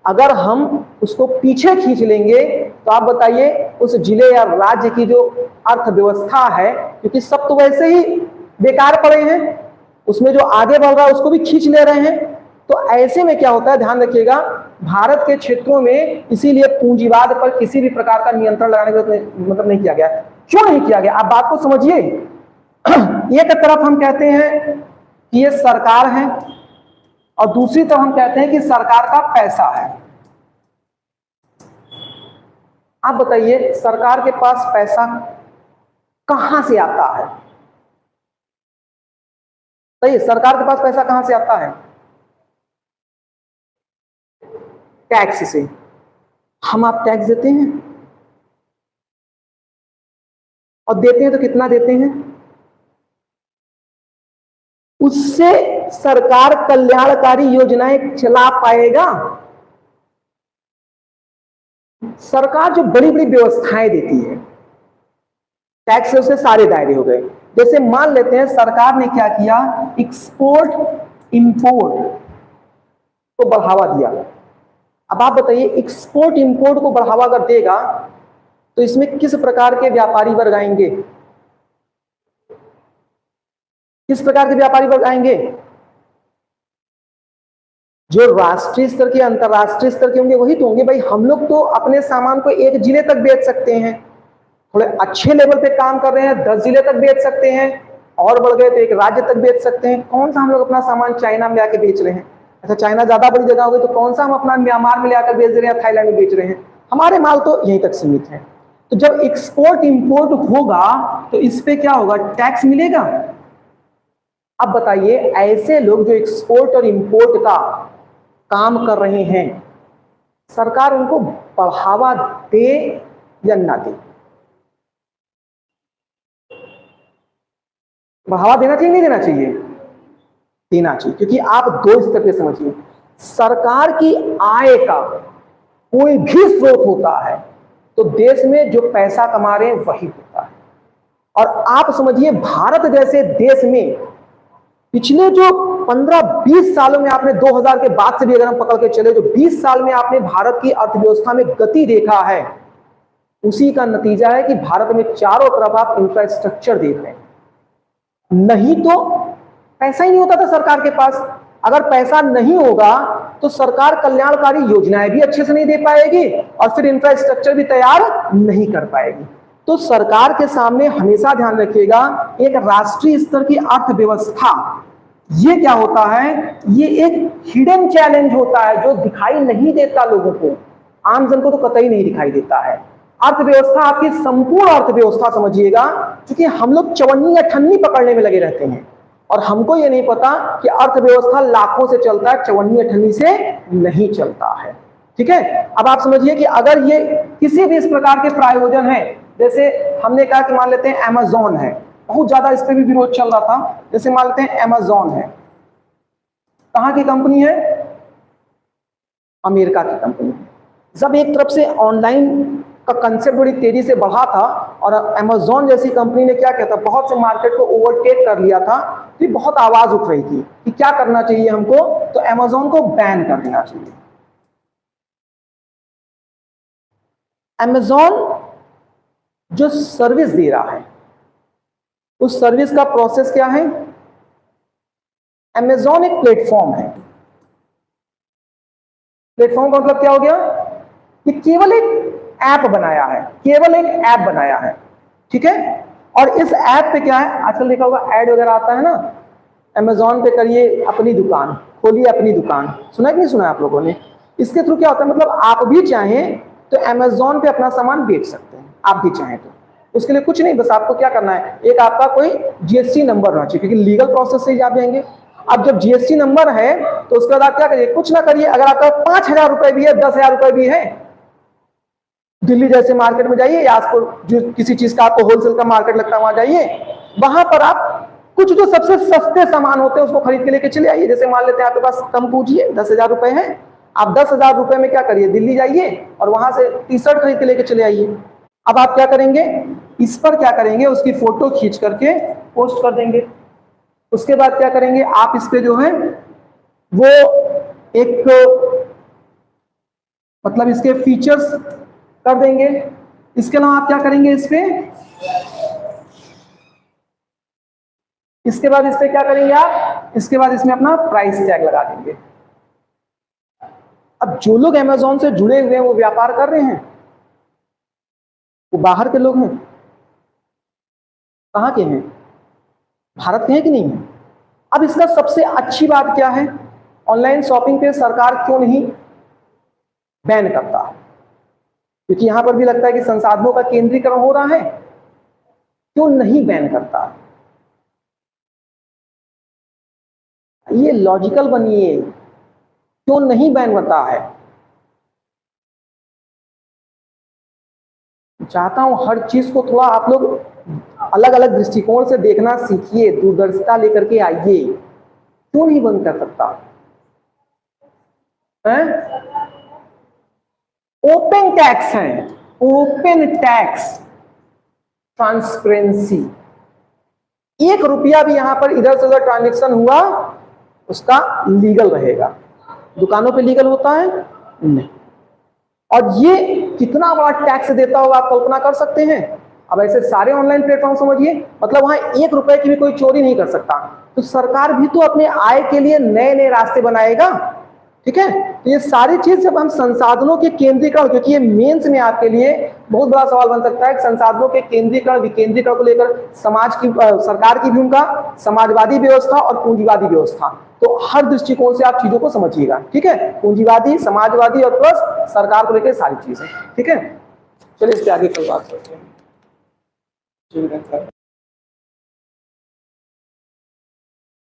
अगर हम उसको पीछे खींच लेंगे तो आप बताइए उस जिले या राज्य की जो अर्थव्यवस्था है, क्योंकि सब तो वैसे ही बेकार पड़े हैं, उसमें जो आगे बढ़ रहा है उसको भी खींच ले रहे हैं। तो ऐसे में क्या होता है, ध्यान रखिएगा, भारत के क्षेत्रों में इसीलिए पूंजीवाद पर किसी भी प्रकार का नियंत्रण लगाने का मतलब नहीं किया गया। क्यों नहीं किया गया, आप बात को समझिए। एक तरफ हम कहते हैं कि ये सरकार है और दूसरी तरफ हम कहते हैं कि सरकार का पैसा है। आप बताइए सरकार के पास पैसा कहां से आता है? सही, सरकार के पास पैसा कहां से आता है? टैक्स से। हम आप टैक्स देते हैं और देते हैं तो कितना देते हैं? उससे सरकार कल्याणकारी योजनाएं चला पाएगा? सरकार जो बड़ी बड़ी व्यवस्थाएं देती है, टैक्स से उससे सारे दायरे हो गए। जैसे मान लेते हैं सरकार ने क्या किया, एक्सपोर्ट इंपोर्ट को बढ़ावा दिया। अब आप बताइए एक्सपोर्ट इंपोर्ट को बढ़ावा अगर देगा तो इसमें किस प्रकार के व्यापारी वर्ग आएंगे? किस प्रकार के व्यापारी वर्ग आएंगे? जो राष्ट्रीय स्तर के, अंतरराष्ट्रीय स्तर के होंगे वही तो होंगे। भाई हम लोग तो अपने सामान को एक जिले तक बेच सकते हैं, थोड़े अच्छे लेवल पे काम कर रहे हैं 10 जिले तक बेच सकते हैं, और बढ़ गए तो एक राज्य तक बेच सकते हैं। कौन सा हम लोग अपना सामान चाइना में आके बेच रहे हैं? अच्छा चाइना ज्यादा बड़ी जगह हो गई तो कौन सा हम अपना म्यांमार में लेकर बेच रहे हैं, थाईलैंड में बेच रहे हैं? हमारे माल तो यहीं तक सीमित है। तो जब एक्सपोर्ट इंपोर्ट होगा तो इस पे क्या होगा, टैक्स मिलेगा। अब बताइए ऐसे लोग जो एक्सपोर्ट और इंपोर्ट का काम कर रहे हैं, सरकार उनको बढ़ावा दे या ना दे? बढ़ावा देना चाहिए नहीं देना चाहिए? देना चाहिए, क्योंकि आप दो स्तर पे समझिए, सरकार की आय का कोई भी स्रोत होता है तो देश में जो पैसा कमा रहे हैं वही होता है। और आप समझिए भारत जैसे देश में पिछले जो 15-20 सालों में, आपने 2000 के बाद से भी अगर हम पकड़ के चले, जो 20 साल में आपने भारत की अर्थव्यवस्था में गति देखा है, उसी का नतीजा है कि भारत में चारों तरफ आप इंफ्रास्ट्रक्चर देख रहे हैं। नहीं तो पैसा ही नहीं होता था सरकार के पास। अगर पैसा नहीं होगा तो सरकार कल्याणकारी योजनाएं भी अच्छे से नहीं दे पाएगी और फिर इंफ्रास्ट्रक्चर भी तैयार नहीं कर पाएगी। तो सरकार के सामने हमेशा ध्यान रखिएगा, एक राष्ट्रीय स्तर की अर्थव्यवस्था, ये क्या होता है, ये एक हिडन चैलेंज होता है जो दिखाई नहीं देता लोगों को, आम जन को तो कतई नहीं दिखाई देता है। अर्थव्यवस्था आपकी संपूर्ण अर्थव्यवस्था समझिएगा, क्योंकि हम लोग चवन्नी अठन्नी पकड़ने में लगे रहते हैं और हमको ये नहीं पता कि अर्थव्यवस्था लाखों से चलता है, चवन्नी अठन्नी से नहीं चलता है। ठीक है, अब आप समझिए कि अगर ये किसी भी इस प्रकार के प्रायोजन है, जैसे हमने कहा कि मान लेते हैं अमेज़न है, बहुत ज्यादा इस पे भी विरोध चल रहा था, जैसे मान लेते हैं अमेज़न है, कहां की कंपनी है? अमेरिका की कंपनी। जब एक तरफ से ऑनलाइन का कंसेप्ट बड़ी तेजी से बढ़ा था और अमेज़न जैसी कंपनी ने क्या किया था, बहुत से मार्केट को ओवरटेक कर लिया था, तो बहुत आवाज उठ रही थी कि क्या करना चाहिए हमको, तो अमेज़न को बैन कर देना चाहिए। अमेज़न जो सर्विस दे रहा है, उस सर्विस का प्रोसेस क्या है? अमेज़न एक प्लेटफॉर्म है। प्लेटफॉर्म का मतलब क्या हो गया कि केवल एक ऐप बनाया है, केवल एक ऐप बनाया है। ठीक है, और इस ऐप पे क्या है, आजकल देखा होगा ऐड वगैरह आता है ना, अमेज़न पे करिए अपनी दुकान, खोलिए अपनी दुकान, सुना कि नहीं सुना आप लोगों ने? इसके थ्रू क्या होता है, मतलब आप भी चाहें तो अमेज़न पे अपना सामान बेच सकते हैं, आप भी चाहें तो। उसके लिए कुछ नहीं, बस आपको क्या करना है, एक आपका कोई जीएसटी नंबर होना चाहिए, क्योंकि लीगल प्रोसेस से ही आप जाएंगे। अब जब जीएसटी नंबर है तो उसके बाद आप क्या करिए, कुछ ना करिए, अगर आपका 5,000 रुपए भी है, 10,000 रुपए भी है, दिल्ली जैसे मार्केट में जाइए या आपको जो किसी चीज का आपको होलसेल का मार्केट लगता है वहां जाइए, वहां पर आप कुछ जो सबसे सस्ते सामान होते हैं उसको खरीद के लेके चले आइए। जैसे मान लेते हैं आपके पास कम पूंजी है, 10,000 रुपए है, आप 10,000 रुपए में क्या करिए, दिल्ली जाइए और वहां से टी शर्ट खरीद के लेके चले आइए। अब आप क्या करेंगे, इस पर क्या करेंगे, उसकी फोटो खींच करके पोस्ट कर देंगे। उसके बाद क्या करेंगे, आप इस पे जो है वो एक मतलब इसके फीचर्स कर देंगे। इसके अलावा आप क्या करेंगे, इस पे इसके बाद इस पे क्या करेंगे आप, इसके बाद इसमें अपना प्राइस टैग लगा देंगे। अब जो लोग अमेज़न से जुड़े हुए हैं वो व्यापार कर रहे हैं, वो बाहर के लोग हैं, कहां के हैं, भारत के हैं कि नहीं है? अब इसका सबसे अच्छी बात क्या है, ऑनलाइन शॉपिंग पे सरकार क्यों नहीं बैन करता? क्योंकि यहां पर भी लगता है कि संसाधनों का केंद्रीकरण हो रहा है, क्यों नहीं बैन करता? ये लॉजिकल बनिए, क्यों नहीं बैन करता है? चाहता हूं हर चीज को थोड़ा आप लोग अलग अलग दृष्टिकोण से देखना सीखिए, दूरदर्शिता लेकर के आइए। क्यों नहीं बंद कर सकता है? ओपन टैक्स है, ओपन टैक्स, ट्रांसपेरेंसी। 1 रुपया भी यहां पर इधर से उधर ट्रांजेक्शन हुआ उसका लीगल रहेगा। दुकानों पे लीगल होता है नहीं। और ये कितना बड़ा टैक्स देता होगा आप कल्पना कर सकते हैं। अब ऐसे सारे ऑनलाइन प्लेटफॉर्म समझिए, मतलब वहां 1 रुपए की भी कोई चोरी नहीं कर सकता। तो सरकार भी तो अपने आय के लिए नए नए रास्ते बनाएगा। ठीक है, तो ये सारी चीज जब हम संसाधनों के केंद्रीकरण, क्योंकि ये मेंस में आपके लिए बहुत बड़ा सवाल बन सकता है, संसाधनों के केंद्रीकरण विकेंद्रीकरण को लेकर समाज की सरकार की भूमिका, समाजवादी व्यवस्था और पूंजीवादी व्यवस्था, तो हर दृष्टिकोण से आप चीजों को समझिएगा। ठीक है, पूंजीवादी, समाजवादी और प्लस सरकार को लेकर सारी चीजें। ठीक है, चलिए इसके आगे कल बात करते हैं।